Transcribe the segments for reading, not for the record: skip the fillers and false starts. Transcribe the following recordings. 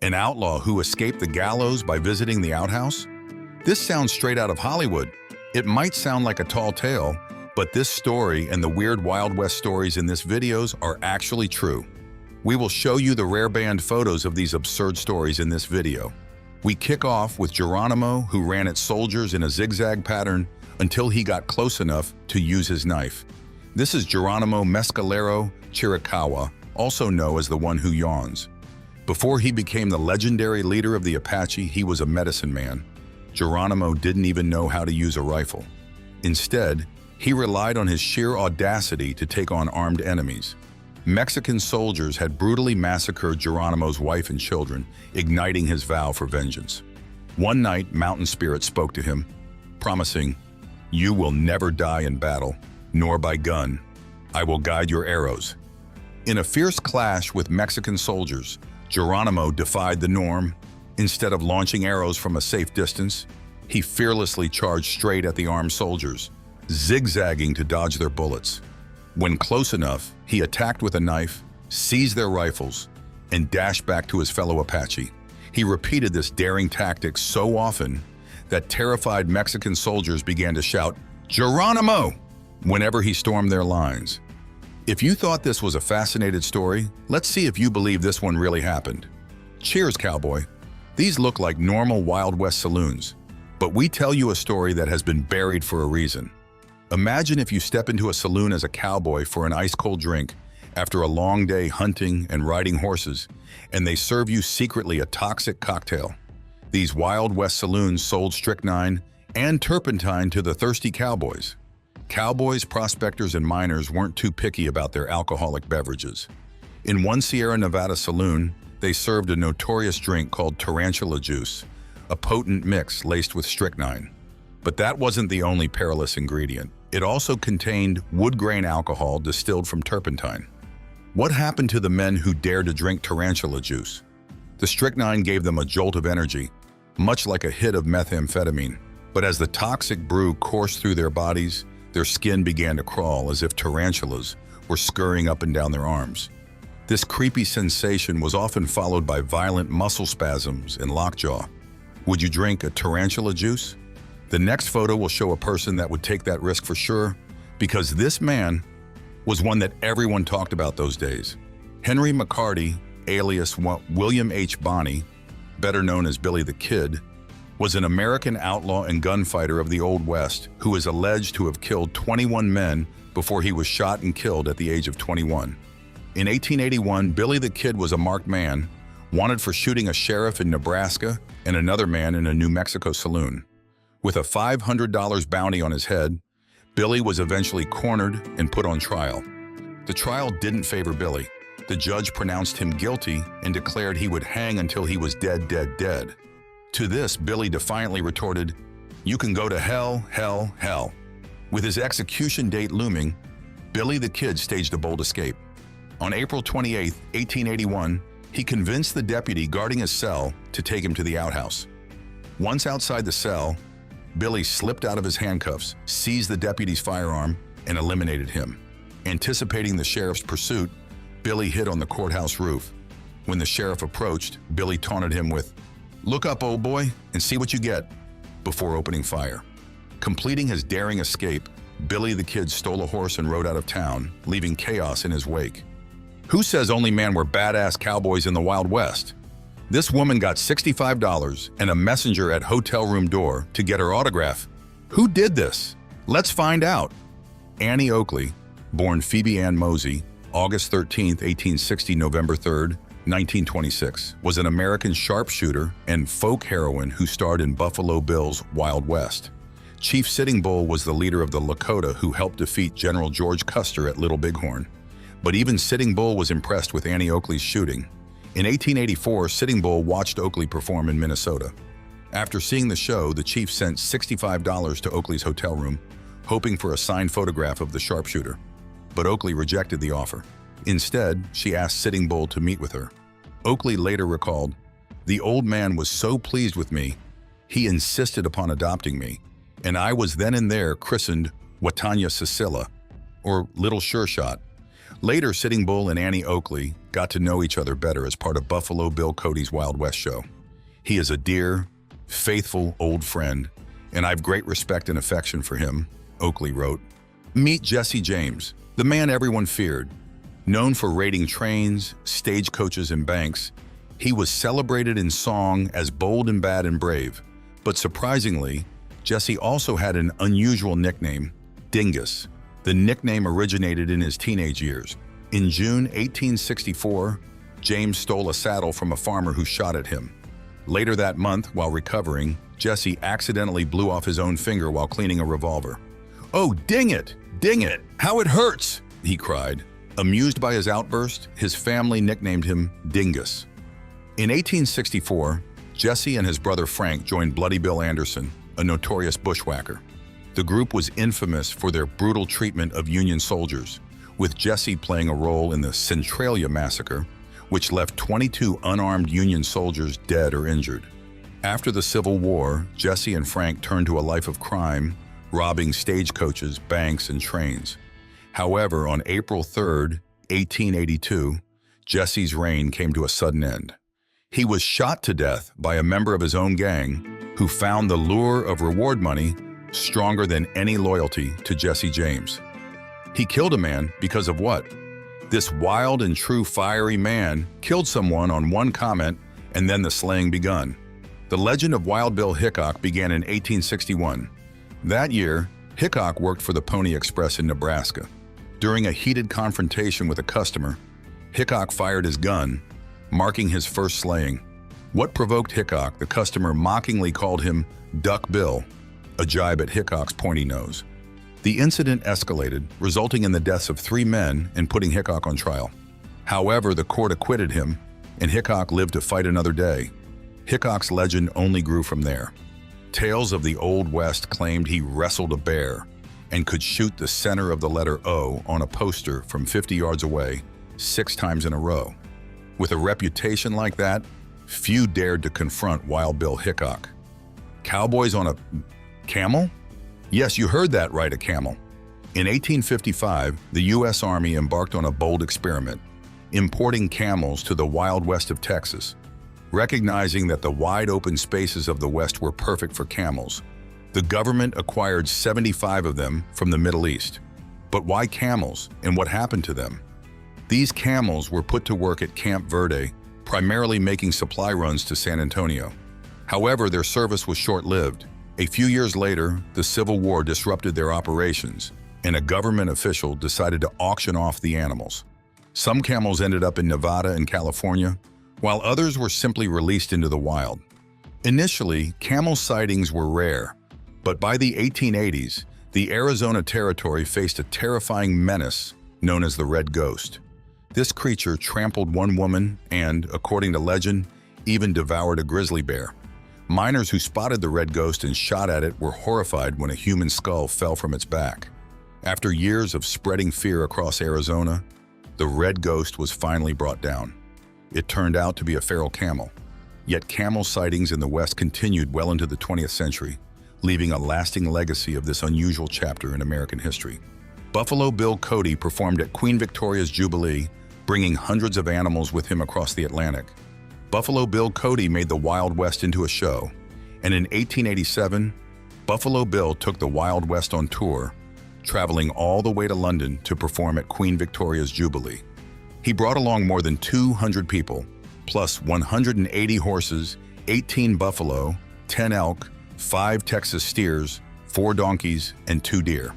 An outlaw who escaped the gallows by visiting the outhouse? This sounds straight out of Hollywood. It might sound like a tall tale, but this story and the weird Wild West stories in this videos are actually true. We will show you the rare band photos of these absurd stories in this video. We kick off with Geronimo, who ran at soldiers in a zigzag pattern until he got close enough to use his knife. This is Geronimo Mescalero Chiricahua, also known as the one who yawns. Before he became the legendary leader of the Apache, he was a medicine man. Geronimo didn't even know how to use a rifle. Instead, he relied on his sheer audacity to take on armed enemies. Mexican soldiers had brutally massacred Geronimo's wife and children, igniting his vow for vengeance. One night, mountain spirit spoke to him, promising, "You will never die in battle, nor by gun. I will guide your arrows." In a fierce clash with Mexican soldiers, Geronimo defied the norm. Instead of launching arrows from a safe distance, he fearlessly charged straight at the armed soldiers, zigzagging to dodge their bullets. When close enough, he attacked with a knife, seized their rifles, and dashed back to his fellow Apache. He repeated this daring tactic so often that terrified Mexican soldiers began to shout, "Geronimo!" whenever he stormed their lines. If you thought this was a fascinating story, let's see if you believe this one really happened. Cheers, cowboy. These look like normal Wild West saloons, but we tell you a story that has been buried for a reason. Imagine if you step into a saloon as a cowboy for an ice-cold drink after a long day hunting and riding horses, and they serve you secretly a toxic cocktail. These Wild West saloons sold strychnine and turpentine to the thirsty cowboys. Cowboys, prospectors, and miners weren't too picky about their alcoholic beverages. In one Sierra Nevada saloon, they served a notorious drink called tarantula juice, a potent mix laced with strychnine. But that wasn't the only perilous ingredient. It also contained wood grain alcohol distilled from turpentine. What happened to the men who dared to drink tarantula juice? The strychnine gave them a jolt of energy, much like a hit of methamphetamine. But as the toxic brew coursed through their bodies, their skin began to crawl as if tarantulas were scurrying up and down their arms. This creepy sensation was often followed by violent muscle spasms and lockjaw. Would you drink a tarantula juice? The next photo will show a person that would take that risk for sure, because this man was one that everyone talked about those days. Henry McCarty, alias William H. Bonney, better known as Billy the Kid, was an American outlaw and gunfighter of the Old West who is alleged to have killed 21 men before he was shot and killed at the age of 21. In 1881, Billy the Kid was a marked man, wanted for shooting a sheriff in Nebraska and another man in a New Mexico saloon. With a $500 bounty on his head, Billy was eventually cornered and put on trial. The trial didn't favor Billy. The judge pronounced him guilty and declared he would hang until he was dead, dead, dead. To this, Billy defiantly retorted, "You can go to hell, hell, hell." With his execution date looming, Billy the Kid staged a bold escape. On April 28, 1881, he convinced the deputy guarding his cell to take him to the outhouse. Once outside the cell, Billy slipped out of his handcuffs, seized the deputy's firearm, and eliminated him. Anticipating the sheriff's pursuit, Billy hid on the courthouse roof. When the sheriff approached, Billy taunted him with, "Look up, old boy, and see what you get," before opening fire. Completing his daring escape, Billy the Kid stole a horse and rode out of town, leaving chaos in his wake. Who says only men were badass cowboys in the Wild West? This woman got $65 and a messenger at hotel room door to get her autograph. Who did this? Let's find out. Annie Oakley, born Phoebe Ann Mosey, August 13, 1860, November 3, 1926, was an American sharpshooter and folk heroine who starred in Buffalo Bill's Wild West. Chief Sitting Bull was the leader of the Lakota who helped defeat General George Custer at Little Bighorn. But even Sitting Bull was impressed with Annie Oakley's shooting. In 1884, Sitting Bull watched Oakley perform in Minnesota. After seeing the show, the chief sent $65 to Oakley's hotel room, hoping for a signed photograph of the sharpshooter. But Oakley rejected the offer. Instead, she asked Sitting Bull to meet with her. Oakley later recalled, "The old man was so pleased with me, he insisted upon adopting me, and I was then and there christened Watanya Cecilia, or Little Sure Shot. Later, Sitting Bull and Annie Oakley got to know each other better as part of Buffalo Bill Cody's Wild West show. He is a dear, faithful old friend, and I've great respect and affection for him, Oakley wrote. Meet Jesse James, the man everyone feared. Known for raiding trains, stagecoaches, and banks, he was celebrated in song as bold and bad and brave. But surprisingly, Jesse also had an unusual nickname, Dingus. The nickname originated in his teenage years. In June 1864, James stole a saddle from a farmer who shot at him. Later that month, while recovering, Jesse accidentally blew off his own finger while cleaning a revolver. "Oh, ding it! Ding it! How it hurts!" he cried. Amused by his outburst, his family nicknamed him Dingus. In 1864, Jesse and his brother Frank joined Bloody Bill Anderson, a notorious bushwhacker. The group was infamous for their brutal treatment of Union soldiers, with Jesse playing a role in the Centralia Massacre, which left 22 unarmed Union soldiers dead or injured. After the Civil War, Jesse and Frank turned to a life of crime, robbing stagecoaches, banks, and trains. However, on April 3, 1882, Jesse's reign came to a sudden end. He was shot to death by a member of his own gang who found the lure of reward money stronger than any loyalty to Jesse James. He killed a man because of what? This wild and true fiery man killed someone on one comment, and then the slaying begun. The legend of Wild Bill Hickok began in 1861. That year, Hickok worked for the Pony Express in Nebraska. During a heated confrontation with a customer, Hickok fired his gun, marking his first slaying. What provoked Hickok, the customer mockingly called him Duck Bill, a jibe at Hickok's pointy nose. The incident escalated, resulting in the deaths of 3 men and putting Hickok on trial. However, the court acquitted him, and Hickok lived to fight another day. Hickok's legend only grew from there. Tales of the Old West claimed he wrestled a bear and could shoot the center of the letter O on a poster from 50 yards away 6 times in a row. With a reputation like that, few dared to confront Wild Bill Hickok. Cowboys on a camel? Yes, you heard that right, a camel. In 1855, the U.S. Army embarked on a bold experiment, importing camels to the Wild West of Texas. Recognizing that the wide open spaces of the West were perfect for camels, the government acquired 75 of them from the Middle East. But why camels, and what happened to them? These camels were put to work at Camp Verde, primarily making supply runs to San Antonio. However, their service was short-lived. A few years later, the Civil War disrupted their operations, and a government official decided to auction off the animals. Some camels ended up in Nevada and California, while others were simply released into the wild. Initially, camel sightings were rare, but by the 1880s, the Arizona Territory faced a terrifying menace known as the Red Ghost. This creature trampled one woman and, according to legend, even devoured a grizzly bear. Miners who spotted the Red Ghost and shot at it were horrified when a human skull fell from its back. After years of spreading fear across Arizona, the Red Ghost was finally brought down. It turned out to be a feral camel. Yet camel sightings in the West continued well into the 20th century, leaving a lasting legacy of this unusual chapter in American history. Buffalo Bill Cody performed at Queen Victoria's Jubilee, bringing hundreds of animals with him across the Atlantic. Buffalo Bill Cody made the Wild West into a show, and in 1887, Buffalo Bill took the Wild West on tour, traveling all the way to London to perform at Queen Victoria's Jubilee. He brought along more than 200 people, plus 180 horses, 18 buffalo, 10 elk, 5 Texas steers, 4 donkeys, and 2 deer.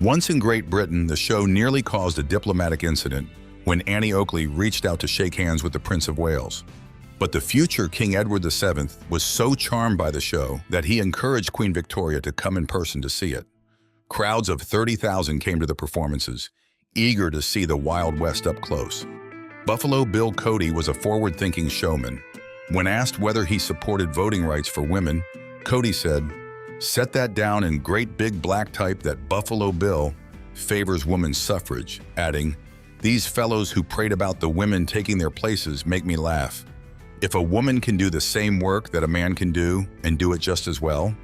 Once in Great Britain, the show nearly caused a diplomatic incident when Annie Oakley reached out to shake hands with the Prince of Wales. But the future King Edward VII was so charmed by the show that he encouraged Queen Victoria to come in person to see it. Crowds of 30,000 came to the performances, eager to see the Wild West up close. Buffalo Bill Cody was a forward-thinking showman. When asked whether he supported voting rights for women, Cody said, "Set that down in great big black type that Buffalo Bill favors women's suffrage," adding, "These fellows who prate about the women taking their places make me laugh. If a woman can do the same work that a man can do and do it just as well,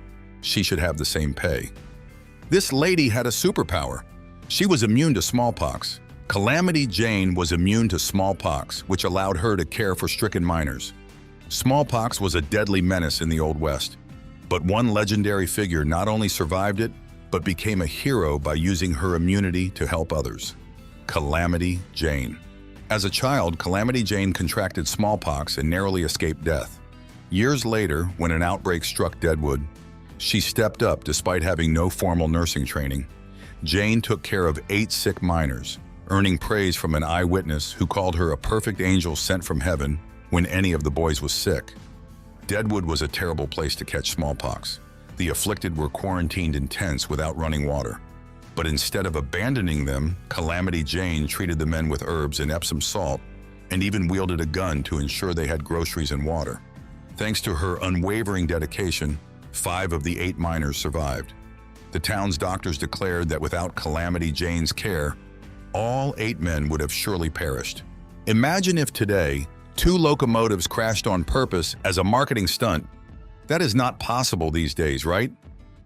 she should have the same pay." This lady had a superpower. She was immune to smallpox, Calamity Jane was immune to smallpox, which allowed her to care for stricken miners. Smallpox was a deadly menace in the Old West, but one legendary figure not only survived it, but became a hero by using her immunity to help others. Calamity Jane. As a child, Calamity Jane contracted smallpox and narrowly escaped death. Years later, when an outbreak struck Deadwood, she stepped up despite having no formal nursing training. Jane took care of 8 sick miners, earning praise from an eyewitness who called her a perfect angel sent from heaven when any of the boys was sick. Deadwood was a terrible place to catch smallpox. The afflicted were quarantined in tents without running water. But instead of abandoning them, Calamity Jane treated the men with herbs and Epsom salt and even wielded a gun to ensure they had groceries and water. Thanks to her unwavering dedication, 5 of the 8 miners survived. The town's doctors declared that without Calamity Jane's care, all 8 men would have surely perished. Imagine if today, 2 locomotives crashed on purpose as a marketing stunt. That is not possible these days, right?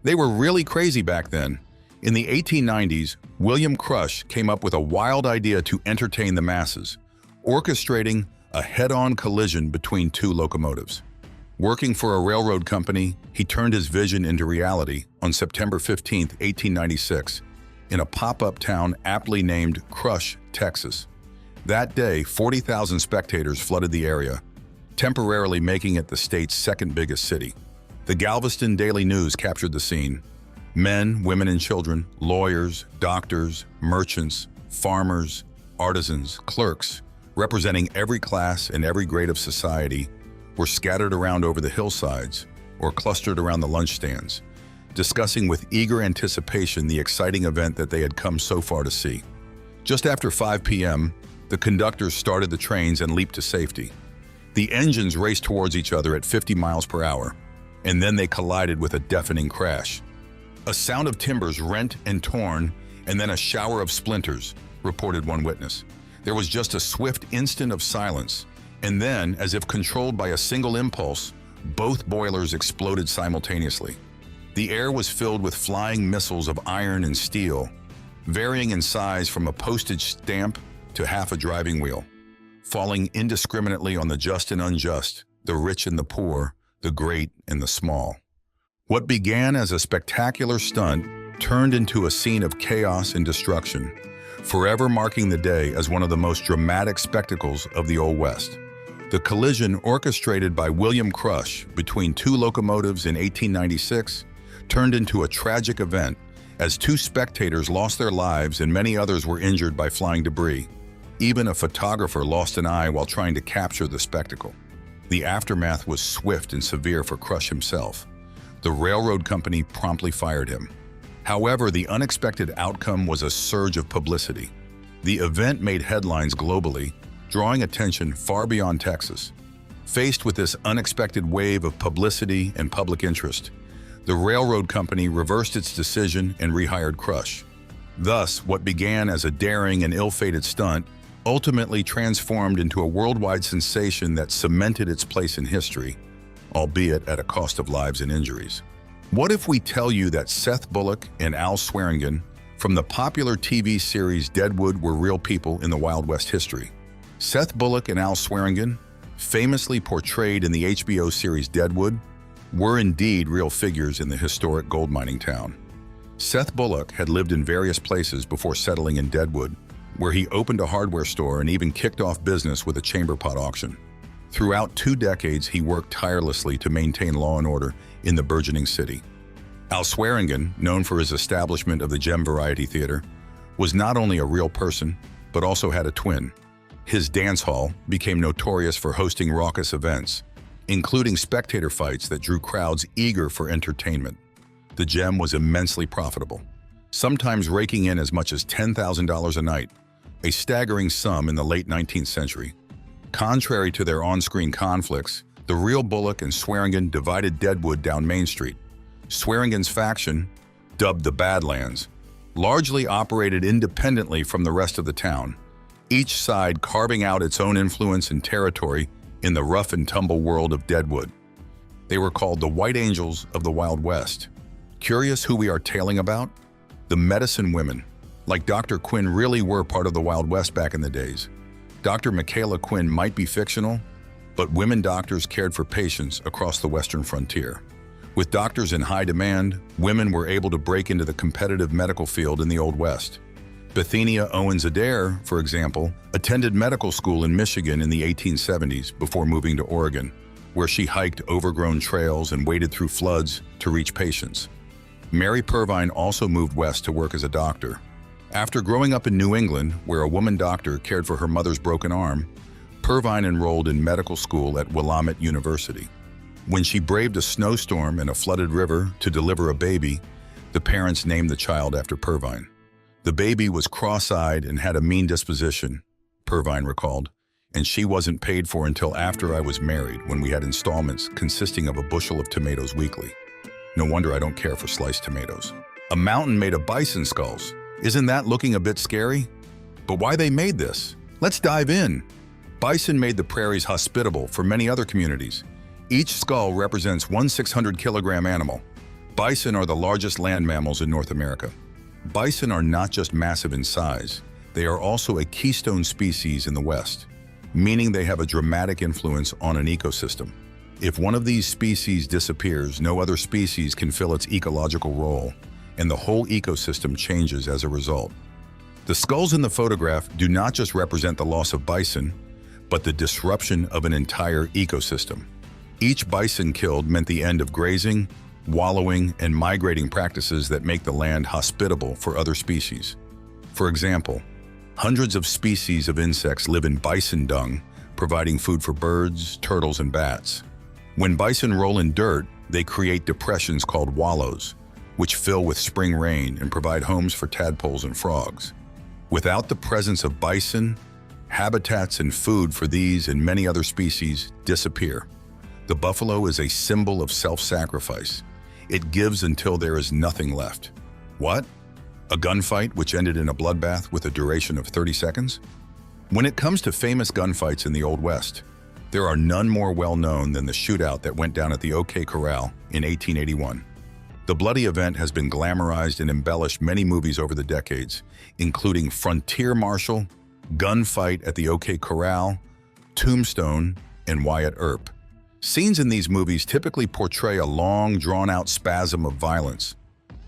They were really crazy back then. In the 1890s, William Crush came up with a wild idea to entertain the masses, orchestrating a head-on collision between 2 locomotives. Working for a railroad company, he turned his vision into reality on September 15, 1896, in a pop-up town aptly named Crush, Texas. That day, 40,000 spectators flooded the area, temporarily making it the state's second biggest city. The Galveston Daily News captured the scene. Men, women, and children, lawyers, doctors, merchants, farmers, artisans, clerks, representing every class and every grade of society, were scattered around over the hillsides or clustered around the lunch stands, discussing with eager anticipation the exciting event that they had come so far to see. Just after 5 p.m., the conductors started the trains and leaped to safety. The engines raced towards each other at 50 miles per hour, and then they collided with a deafening crash. A sound of timbers rent and torn, and then a shower of splinters, reported one witness. There was just a swift instant of silence, and then, as if controlled by a single impulse, both boilers exploded simultaneously. The air was filled with flying missiles of iron and steel, varying in size from a postage stamp to half a driving wheel, falling indiscriminately on the just and unjust, the rich and the poor, the great and the small. What began as a spectacular stunt turned into a scene of chaos and destruction, forever marking the day as one of the most dramatic spectacles of the Old West. The collision, orchestrated by William Crush between 2 locomotives in 1896, turned into a tragic event as 2 spectators lost their lives and many others were injured by flying debris. Even a photographer lost an eye while trying to capture the spectacle. The aftermath was swift and severe for Crush himself. The railroad company promptly fired him. However, the unexpected outcome was a surge of publicity. The event made headlines globally, drawing attention far beyond Texas. Faced with this unexpected wave of publicity and public interest, the railroad company reversed its decision and rehired Crush. Thus, what began as a daring and ill-fated stunt ultimately transformed into a worldwide sensation that cemented its place in history, albeit at a cost of lives and injuries. What if we tell you that Seth Bullock and Al Swearingen from the popular TV series Deadwood were real people in the Wild West history? Seth Bullock and Al Swearingen, famously portrayed in the HBO series Deadwood, were indeed real figures in the historic gold mining town. Seth Bullock had lived in various places before settling in Deadwood, where he opened a hardware store and even kicked off business with a chamber pot auction. Throughout 2 decades, he worked tirelessly to maintain law and order in the burgeoning city. Al Swearingen, known for his establishment of the Gem Variety Theater, was not only a real person, but also had a twin. His dance hall became notorious for hosting raucous events, including spectator fights that drew crowds eager for entertainment. The Gem was immensely profitable, sometimes raking in as much as $10,000 a night, a staggering sum in the late 19th century. Contrary to their on-screen conflicts, the real Bullock and Swearingen divided Deadwood down Main Street. Swearingen's faction, dubbed the Badlands, largely operated independently from the rest of the town, each side carving out its own influence and territory in the rough and tumble world of Deadwood. They were called the White Angels of the Wild West. Curious who we are tailing about? The Medicine Women. Like Dr. Quinn really were part of the Wild West back in the days. Dr. Michaela Quinn might be fictional, but women doctors cared for patients across the western frontier. With doctors in high demand, women were able to break into the competitive medical field in the Old West. Bethania Owens Adair, for example, attended medical school in Michigan in the 1870s before moving to Oregon, where she hiked overgrown trails and waded through floods to reach patients. Mary Purvine also moved west to work as a doctor. After growing up in New England, where a woman doctor cared for her mother's broken arm, Purvine enrolled in medical school at Willamette University. When she braved a snowstorm and a flooded river to deliver a baby, the parents named the child after Purvine. The baby was cross-eyed and had a mean disposition, Purvine recalled, and she wasn't paid for until after I was married, when we had installments consisting of a bushel of tomatoes weekly. No wonder I don't care for sliced tomatoes. A mountain made of bison skulls. Isn't that looking a bit scary? But why they made this? Let's dive in. Bison made the prairies hospitable for many other communities. Each skull represents one 600-kilogram animal. Bison are the largest land mammals in North America. Bison are not just massive in size, they are also a keystone species in the West, meaning they have a dramatic influence on an ecosystem. If one of these species disappears, no other species can fill its ecological role, and the whole ecosystem changes as a result. The skulls in the photograph do not just represent the loss of bison, but the disruption of an entire ecosystem. Each bison killed meant the end of grazing, wallowing, and migrating practices that make the land hospitable for other species. For example, hundreds of species of insects live in bison dung, providing food for birds, turtles, and bats. When bison roll in dirt, they create depressions called wallows, which fill with spring rain and provide homes for tadpoles and frogs. Without the presence of bison, habitats and food for these and many other species disappear. The buffalo is a symbol of self-sacrifice. It gives until there is nothing left. What? A gunfight which ended in a bloodbath with a duration of 30 seconds? When it comes to famous gunfights in the Old West, there are none more well-known than the shootout that went down at the OK Corral in 1881. The bloody event has been glamorized and embellished many movies over the decades, including Frontier Marshal, Gunfight at the OK Corral, Tombstone, and Wyatt Earp. Scenes in these movies typically portray a long, drawn-out spasm of violence,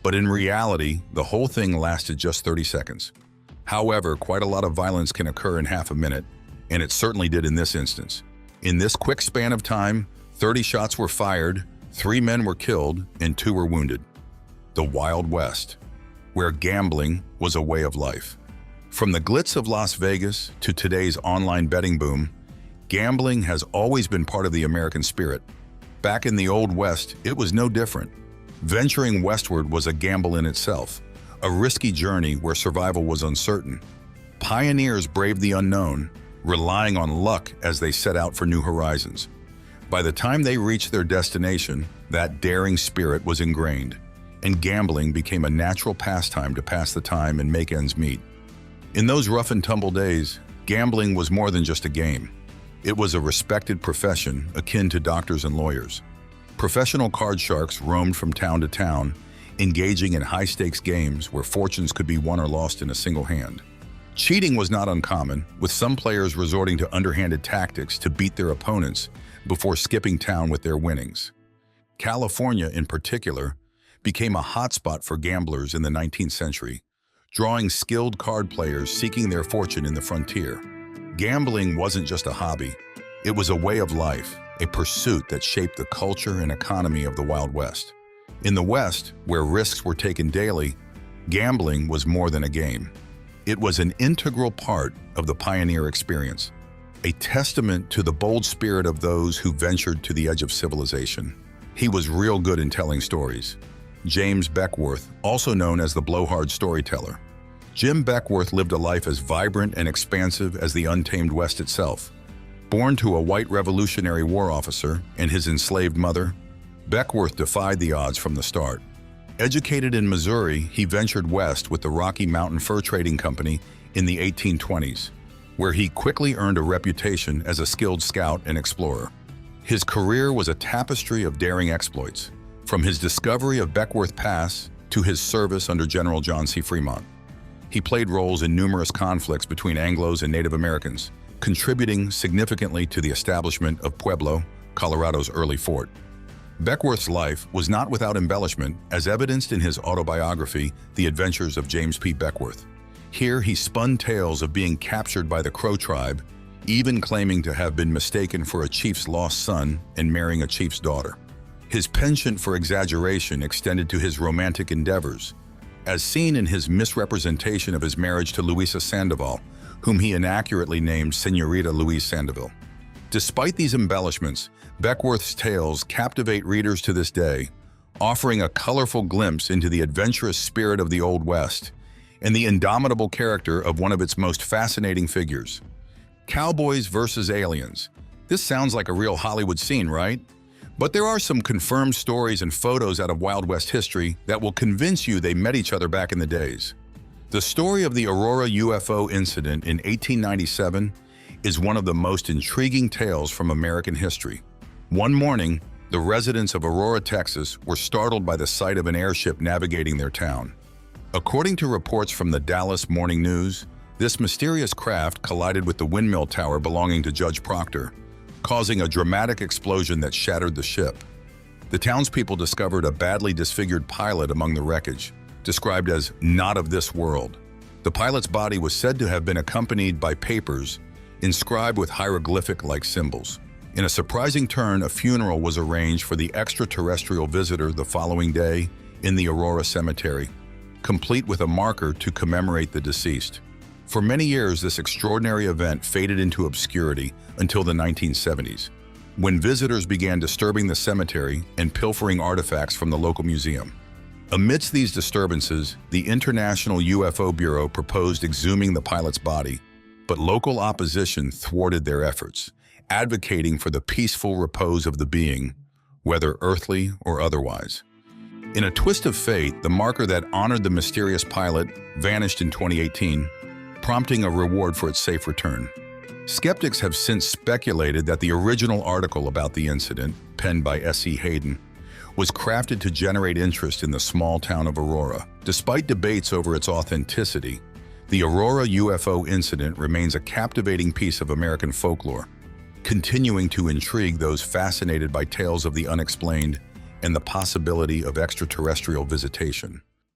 but in reality, the whole thing lasted just 30 seconds. However, quite a lot of violence can occur in half a minute, and it certainly did in this instance. In this quick span of time, 30 shots were fired, 3 men were killed, and 2 were wounded. The Wild West, where gambling was a way of life. From the glitz of Las Vegas to today's online betting boom, gambling has always been part of the American spirit. Back in the Old West, it was no different. Venturing westward was a gamble in itself, a risky journey where survival was uncertain. Pioneers braved the unknown, relying on luck as they set out for new horizons. By the time they reached their destination, that daring spirit was ingrained, and gambling became a natural pastime to pass the time and make ends meet. In those rough and tumble days, gambling was more than just a game. It was a respected profession akin to doctors and lawyers. Professional card sharks roamed from town to town, engaging in high-stakes games where fortunes could be won or lost in a single hand. Cheating was not uncommon, with some players resorting to underhanded tactics to beat their opponents before skipping town with their winnings. California, in particular, became a hotspot for gamblers in the 19th century, drawing skilled card players seeking their fortune in the frontier. Gambling wasn't just a hobby, it was a way of life, a pursuit that shaped the culture and economy of the Wild West. In the West, where risks were taken daily, gambling was more than a game. It was an integral part of the pioneer experience, a testament to the bold spirit of those who ventured to the edge of civilization. He was real good in telling stories. James Beckwourth, also known as the blowhard storyteller. Jim Beckwourth lived a life as vibrant and expansive as the untamed West itself. Born to a white Revolutionary War officer and his enslaved mother, Beckwourth defied the odds from the start. Educated in Missouri, he ventured west with the Rocky Mountain Fur Trading Company in the 1820s, where he quickly earned a reputation as a skilled scout and explorer. His career was a tapestry of daring exploits, from his discovery of Beckwourth Pass to his service under General John C. Fremont. He played roles in numerous conflicts between Anglos and Native Americans, contributing significantly to the establishment of Pueblo, Colorado's early fort. Beckworth's life was not without embellishment, as evidenced in his autobiography, The Adventures of James P. Beckworth. Here, he spun tales of being captured by the Crow tribe, even claiming to have been mistaken for a chief's lost son and marrying a chief's daughter. His penchant for exaggeration extended to his romantic endeavors, as seen in his misrepresentation of his marriage to Luisa Sandoval, whom he inaccurately named Señorita Louise Sandoval. Despite these embellishments, Beckworth's tales captivate readers to this day, offering a colorful glimpse into the adventurous spirit of the Old West and the indomitable character of one of its most fascinating figures. Cowboys versus aliens. This sounds like a real Hollywood scene, right? But there are some confirmed stories and photos out of Wild West history that will convince you they met each other back in the days. The story of the Aurora UFO incident in 1897 is one of the most intriguing tales from American history. One morning, the residents of Aurora, Texas, were startled by the sight of an airship navigating their town. According to reports from the Dallas Morning News, this mysterious craft collided with the windmill tower belonging to Judge Proctor, causing a dramatic explosion that shattered the ship. The townspeople discovered a badly disfigured pilot among the wreckage, described as not of this world. The pilot's body was said to have been accompanied by papers inscribed with hieroglyphic-like symbols. In a surprising turn, a funeral was arranged for the extraterrestrial visitor the following day in the Aurora Cemetery, complete with a marker to commemorate the deceased. For many years, this extraordinary event faded into obscurity until the 1970s, when visitors began disturbing the cemetery and pilfering artifacts from the local museum. Amidst these disturbances, the International UFO Bureau proposed exhuming the pilot's body, but local opposition thwarted their efforts, advocating for the peaceful repose of the being, whether earthly or otherwise. In a twist of fate, the marker that honored the mysterious pilot vanished in 2018, prompting a reward for its safe return. Skeptics have since speculated that the original article about the incident, penned by S.E. Hayden, was crafted to generate interest in the small town of Aurora. Despite debates over its authenticity, the Aurora UFO incident remains a captivating piece of American folklore, continuing to intrigue those fascinated by tales of the unexplained and the possibility of extraterrestrial visitation.